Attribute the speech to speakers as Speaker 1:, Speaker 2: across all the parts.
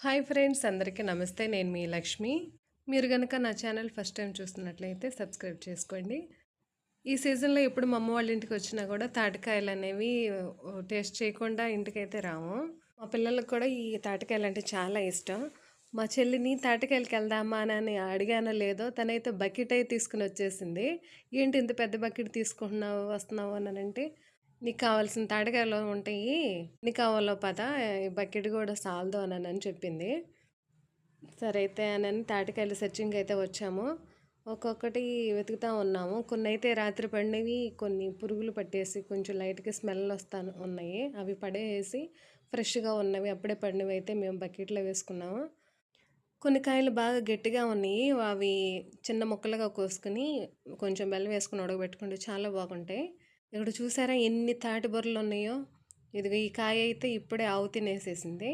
Speaker 1: Hi friends, అందరికీ నమస్తే. నేను మీ లక్ష్మి. మీరు గనక నా ఛానల్ ఫస్ట్ టైం చూస్తున్నట్లయితే సబ్స్క్రైబ్ చేసుకోండి. ఈ సీజన్‌లో ఎప్పుడు మా అమ్మ వాళ్ళ ఇంటికి వచ్చినా కూడా తాటికాయలనేవి టేస్ట్ చేయకుండా ఇంటికైతే రాము. మా పిల్లలకు కూడా ఈ తాటికాయలంటే చాలా ఇష్టం. మా చెల్లిని తాటికాయలకి వెళ్దామా అని అడిగానో లేదో తనైతే బకెట్ అయి తీసుకుని వచ్చేసింది. ఏంటి ఇంత పెద్ద బకెట్ తీసుకుంటున్నావు వస్తున్నావు అని అంటే, నీకు కావాల్సిన తాటికాయలు ఉంటాయి, ఎన్ని కావాలో పద, ఈ బకెట్ కూడా సాలదు అని చెప్పింది. సరే అయితే అని తాటికాయలు సెర్చింగ్ అయితే వచ్చాము. ఒక్కొక్కటి వెతుకుతూ ఉన్నాము. కొన్ని అయితే రాత్రి పడినవి, కొన్ని పురుగులు పట్టేసి కొంచెం లైట్గా స్మెల్ ఉన్నాయి. అవి పడేసి ఫ్రెష్గా ఉన్నవి అప్పుడే పడినవి అయితే మేము బకెట్లో వేసుకున్నాము. కొన్ని కాయలు బాగా గట్టిగా ఉన్నాయి. అవి చిన్న ముక్కలుగా కోసుకుని కొంచెం బెల్లం వేసుకుని ఉడకబెట్టుకుంటే చాలా బాగుంటాయి. ఇక్కడ చూసారా ఎన్ని తాటి బొర్రలు ఉన్నాయో. ఇదిగో ఈ కాయ అయితే ఇప్పుడే ఆవు తినేసేసింది.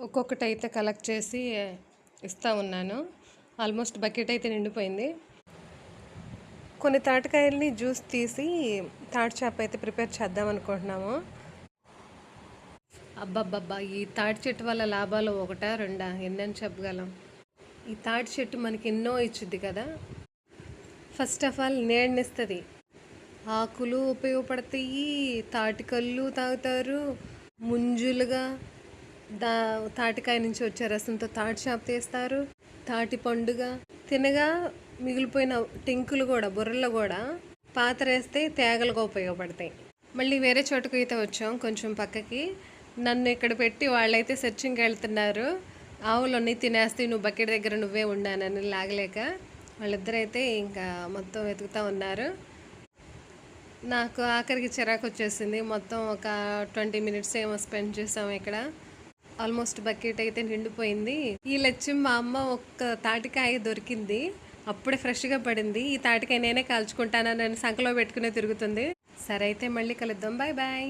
Speaker 1: ఒక్కొక్కటి అయితే కలెక్ట్ చేసి ఇస్తూ ఉన్నాను. ఆల్మోస్ట్ బకెట్ అయితే నిండిపోయింది. కొన్ని తాటికాయల్ని జ్యూస్ తీసి తాటి చేప అయితే ప్రిపేర్ చేద్దాం అనుకుంటున్నాము. అబ్బబ్బబ్బా, ఈ తాటి చెట్టు వల్ల లాభాలు ఒకటా రెండా ఎన్నని చెప్పగలం. ఈ తాటి చెట్టు మనకి ఎన్నో ఇచ్చుద్ది కదా. ఫస్ట్ ఆఫ్ ఆల్ నీడనిస్తుంది, ఆకులు ఉపయోగపడతాయి, తాటికల్లు తాగుతారు, ముంజులుగా తాటికాయ నుంచి వచ్చే రసంతో తాటి చేప తీస్తారు, తాటి పండుగ తినగా మిగిలిపోయిన టెంకులు కూడా బుర్రలు కూడా పాతరేస్తే తేగలుగా ఉపయోగపడతాయి. మళ్ళీ వేరే చోటుకు అయితే వచ్చాం కొంచెం పక్కకి. నన్ను ఇక్కడ పెట్టి వాళ్ళైతే సెర్చింగ్కి వెళ్తున్నారు. ఆవులన్నీ తినేస్తే నువ్వు బకెట్ దగ్గర నువ్వే ఉండానని లాగలేక వాళ్ళిద్దరైతే ఇంకా మొత్తం వెతుకుతూ ఉన్నారు. నాకు ఆఖరికి చిరాకు వచ్చేసింది. మొత్తం ఒక 20 మినిట్స్ ఏమో స్పెండ్ చేసాము ఇక్కడ. ఆల్మోస్ట్ బకెట్ అయితే నిండిపోయింది. ఈ లక్ష్యం మా అమ్మ ఒక్క తాటికాయ దొరికింది, అప్పుడే ఫ్రెష్గా పడింది. ఈ తాటికాయ నేనే కాల్చుకుంటానని సంకలో పెట్టుకునే తిరుగుతుంది. సరే అయితే మళ్ళీ కలుద్దాం. Bye bye.